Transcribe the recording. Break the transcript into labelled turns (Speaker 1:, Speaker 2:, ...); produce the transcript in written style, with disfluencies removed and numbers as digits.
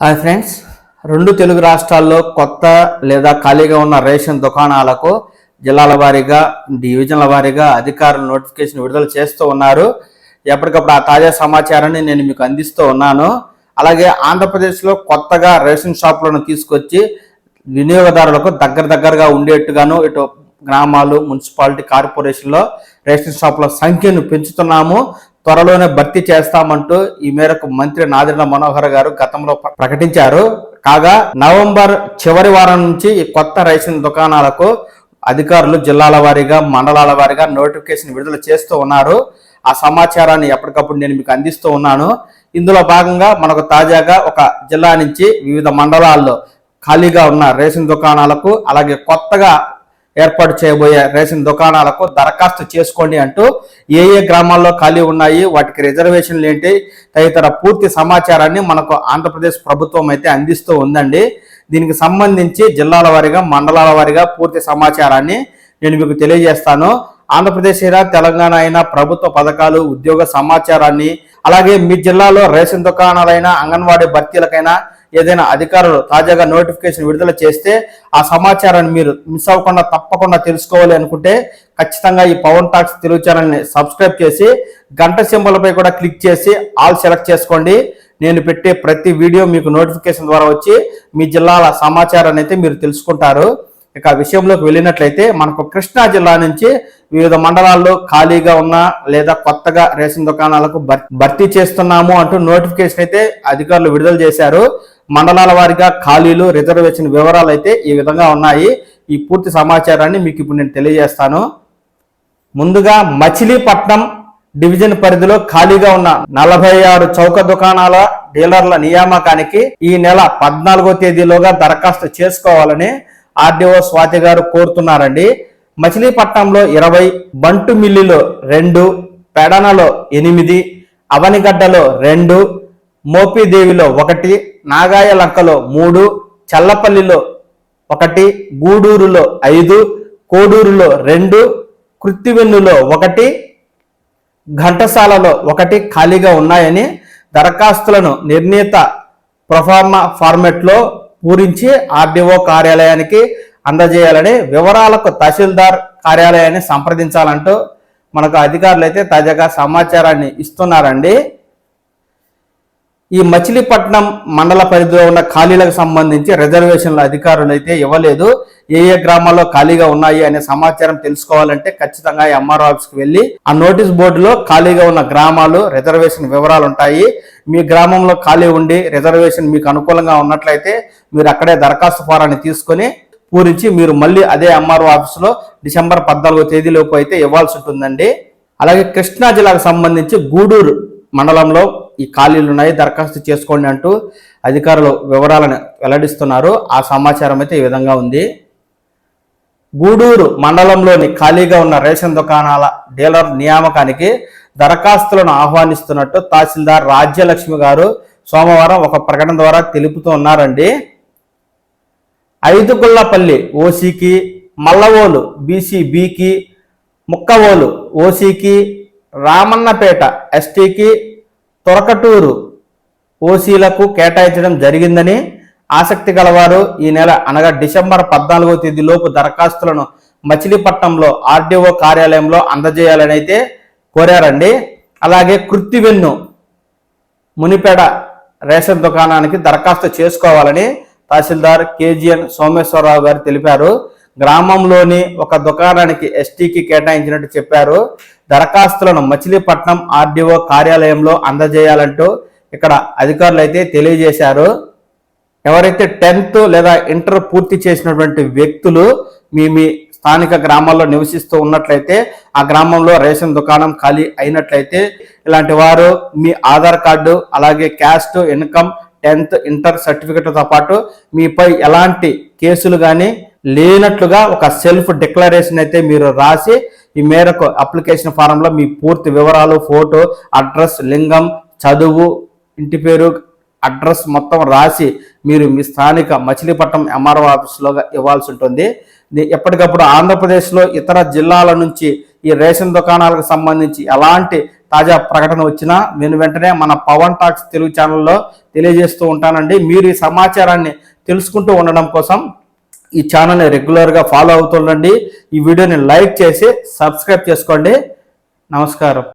Speaker 1: Hi friends, రెండు తెలుగు రాష్ట్రాల్లో కొత్త లేదా ఖాళీగా ఉన్న రేషన్ దుకాణాలకు జిల్లాల వారీగా, డివిజన్ల వారీగా అధికారులు నోటిఫికేషన్ విడుదల చేస్తూ ఉన్నారు. ఎప్పటికప్పుడు ఆ తాజా సమాచారాన్ని నేను మీకు అందిస్తూ ఉన్నాను. అలాగే ఆంధ్రప్రదేశ్లో కొత్తగా రేషన్ షాపులను తీసుకొచ్చి వినియోగదారులకు దగ్గరగా ఉండేట్టుగాను ఇటు గ్రామాలు, మున్సిపాలిటీ, కార్పొరేషన్లో రేషన్ షాపుల సంఖ్యను పెంచుతున్నాము, త్వరలోనే భర్తీ చేస్తామంటూ ఈ మేరకు మంత్రి నాదెండ్ల మనోహర్ గారు గతంలో ప్రకటించారు. కాగా నవంబర్ చివరి వారం నుంచి ఈ కొత్త రేషన్ దుకాణాలకు అధికారులు జిల్లాల వారీగా, మండలాల వారీగా నోటిఫికేషన్ విడుదల చేస్తూ ఉన్నారు. ఆ సమాచారాన్ని ఎప్పటికప్పుడు నేను మీకు అందిస్తూ ఉన్నాను. ఇందులో భాగంగా మనకు తాజాగా ఒక జిల్లా నుంచి వివిధ మండలాల్లో ఖాళీగా ఉన్న రేషన్ దుకాణాలకు, అలాగే కొత్తగా ఏర్పాటు చేయబోయే రేషన్ దుకాణాలకు దరఖాస్తు చేసుకోండి అంటూ ఏ గ్రామాల్లో ఖాళీ ఉన్నాయి, వాటికి రిజర్వేషన్లు ఏంటి తదితర పూర్తి సమాచారాన్ని మనకు ఆంధ్రప్రదేశ్ ప్రభుత్వం అయితే అందిస్తూ ఉందండి. దీనికి సంబంధించి జిల్లాల వారీగా, మండలాల వారీగా పూర్తి సమాచారాన్ని నేను మీకు తెలియజేస్తాను. ఆంధ్రప్రదేశ్ అయినా తెలంగాణ అయినా ప్రభుత్వ పథకాలు, ఉద్యోగ సమాచారాన్ని, అలాగే మీ జిల్లాలో రేషన్ దుకాణాలైనా, అంగన్వాడీ భర్తీలకైనా ఏదైనా అధికారులు తాజాగా నోటిఫికేషన్ విడుదల చేస్తే ఆ సమాచారాన్ని మీరు మిస్ అవ్వకుండా తప్పకుండా తెలుసుకోవాలి అనుకుంటే ఖచ్చితంగా ఈ పవన్ టాక్స్ తెలుగు ఛానల్ని సబ్స్క్రైబ్ చేసి గంట సింబల్పై కూడా క్లిక్ చేసి ఆల్ సెలెక్ట్ చేసుకోండి. నేను పెట్టే ప్రతి వీడియో మీకు నోటిఫికేషన్ ద్వారా వచ్చి మీ జిల్లాల సమాచారాన్ని అయితే మీరు తెలుసుకుంటారు. ఇక విషయంలోకి వెళ్ళినట్లయితే మనకు కృష్ణా జిల్లా నుంచి వివిధ మండలాల్లో ఖాళీగా ఉన్న లేదా కొత్తగా రేషన్ దుకాణాలకు భర్తీ చేస్తున్నాము అంటూ నోటిఫికేషన్ అయితే అధికారులు విడుదల చేశారు. మండలాల వారీగా ఖాళీలు, రిజర్వేషన్ వివరాలు అయితే ఈ విధంగా ఉన్నాయి. ఈ పూర్తి సమాచారాన్ని మీకు ఇప్పుడు నేను తెలియజేస్తాను. ముందుగా మచిలీపట్నం డివిజన్ పరిధిలో ఖాళీగా ఉన్న 46 చౌక దుకాణాల డీలర్ల నియామకానికి ఈ నెల 14వ తేదీలోగా దరఖాస్తు చేసుకోవాలని ఆర్డీఓ స్వాతి గారు కోరుతున్నారండి. మచిలీపట్నంలో 20, బంటు మిల్లిలో 2, పెడనలో 8, అవనిగడ్డలో 2, మోపిదేవిలో 1, నాగాయలంకలో 3, చల్లపల్లిలో 1, గూడూరులో 5, కోడూరులో 2, కృత్తివెన్నులో 1, ఘంటసాలలో 1 ఖాళీగా ఉన్నాయని దరఖాస్తులను నిర్ణీత ప్రొఫార్మా ఫార్మెట్లో పూరించి ఆర్డీఓ కార్యాలయానికి అందజేయాలని, వివరాలకు తహసీల్దార్ కార్యాలయాన్ని సంప్రదించాలంటూ మనకు అధికారులు అయితే తాజాగా సమాచారాన్ని ఇస్తున్నారండి. ఈ మచిలీపట్నం మండల పరిధిలో ఉన్న ఖాళీలకు సంబంధించి రిజర్వేషన్ల అధికారులు అయితే ఇవ్వలేదు. ఏ గ్రామాల్లో ఖాళీగా ఉన్నాయి అనే సమాచారం తెలుసుకోవాలంటే ఖచ్చితంగా ఎంఆర్ఓ ఆఫీస్కి వెళ్ళి ఆ నోటీస్ బోర్డులో ఖాళీగా ఉన్న గ్రామాలు, రిజర్వేషన్ వివరాలు ఉంటాయి. మీ గ్రామంలో ఖాళీ ఉండి రిజర్వేషన్ మీకు అనుకూలంగా ఉన్నట్లయితే మీరు అక్కడే దరఖాస్తు ఫారాన్ని తీసుకొని పూరించి మీరు మళ్ళీ అదే ఎంఆర్ఓ ఆఫీసులో డిసెంబర్ 14వ తేదీలోపు అయితే ఇవ్వాల్సి ఉంటుందండి. అలాగే కృష్ణా జిల్లాకు సంబంధించి గూడూరు మండలంలో ఈ ఖాళీలు ఉన్నాయి, దరఖాస్తు చేసుకోండి అంటూ అధికారులు వివరాలను వెల్లడిస్తున్నారు. ఆ సమాచారం అయితే ఈ విధంగా ఉంది. గూడూరు మండలంలోని ఖాళీగా ఉన్న రేషన్ దుకాణాల డీలర్ నియామకానికి దరఖాస్తులను ఆహ్వానిస్తున్నట్టు తహసీల్దార్ రాజ్యలక్ష్మి గారు సోమవారం ఒక ప్రకటన ద్వారా తెలుపుతూ ఉన్నారండి. ఐదుగుళ్లపల్లి ఓసీకి, మల్లవోలు బీసీబీకి, ముక్కవోలు ఓసీకి, రామన్నపేట ఎస్టీకి, తొరకటూరు ఓసీలకు కేటాయించడం జరిగిందని, ఆసక్తి గలవారు ఈ నెల అనగా డిసెంబర్ 14వ తేదీలోపు దరఖాస్తులను మచిలీపట్నంలో ఆర్డీఓ కార్యాలయంలో అందజేయాలని అయితే కోరారండి. అలాగే కృత్తివెన్ను మునిపేడ రేషన్ దుకాణానికి దరఖాస్తు చేసుకోవాలని తహసీల్దార్ కేజీఎన్ సోమేశ్వరరావు గారు తెలిపారు. గ్రామంలోని ఒక దుకాణానికి ఎస్టీకి కేటాయించినట్టు చెప్పారు. దరఖాస్తులను మచిలీపట్నం ఆర్డీఓ కార్యాలయంలో అందజేయాలంటూ ఇక్కడ అధికారులు అయితే తెలియజేశారు. ఎవరైతే 10th లేదా ఇంటర్ పూర్తి చేసినటువంటి వ్యక్తులు మీ స్థానిక గ్రామాల్లో నివసిస్తూ ఉన్నట్లయితే, ఆ గ్రామంలో రేషన్ దుకాణం ఖాళీ అయినట్లయితే ఇలాంటి వారు మీ ఆధార్ కార్డు, అలాగే క్యాస్ట్, ఇన్కమ్, 10th, ఇంటర్ సర్టిఫికెట్తో పాటు మీపై ఎలాంటి కేసులు కానీ లేనట్లుగా ఒక సెల్ఫ్ డిక్లరేషన్ అయితే మీరు రాసి ఈ మేరకు అప్లికేషన్ ఫారంలో మీ పూర్తి వివరాలు, ఫోటో, అడ్రస్, లింగం, చదువు, ఇంటి పేరు, అడ్రస్ మొత్తం రాసి మీరు మీ స్థానిక మచిలీపట్నం ఎంఆర్ఓ ఆఫీస్లో ఇవ్వాల్సి ఉంటుంది. ఎప్పటికప్పుడు ఆంధ్రప్రదేశ్లో ఇతర జిల్లాల నుంచి ఈ రేషన్ దుకాణాలకు సంబంధించి ఎలాంటి తాజా ప్రకటన వచ్చినా వెంటనే మన పవన్ టాక్స్ తెలుగు ఛానల్లో తెలియజేస్తూ ఉంటానండి. మీరు ఈ సమాచారాన్ని తెలుసుకుంటూ ఉండడం కోసం ఈ ఛానల్ని రెగ్యులర్గా ఫాలో అవుతుండండి. ఈ వీడియోని లైక్ చేసి సబ్స్క్రైబ్ చేసుకోండి. నమస్కారం.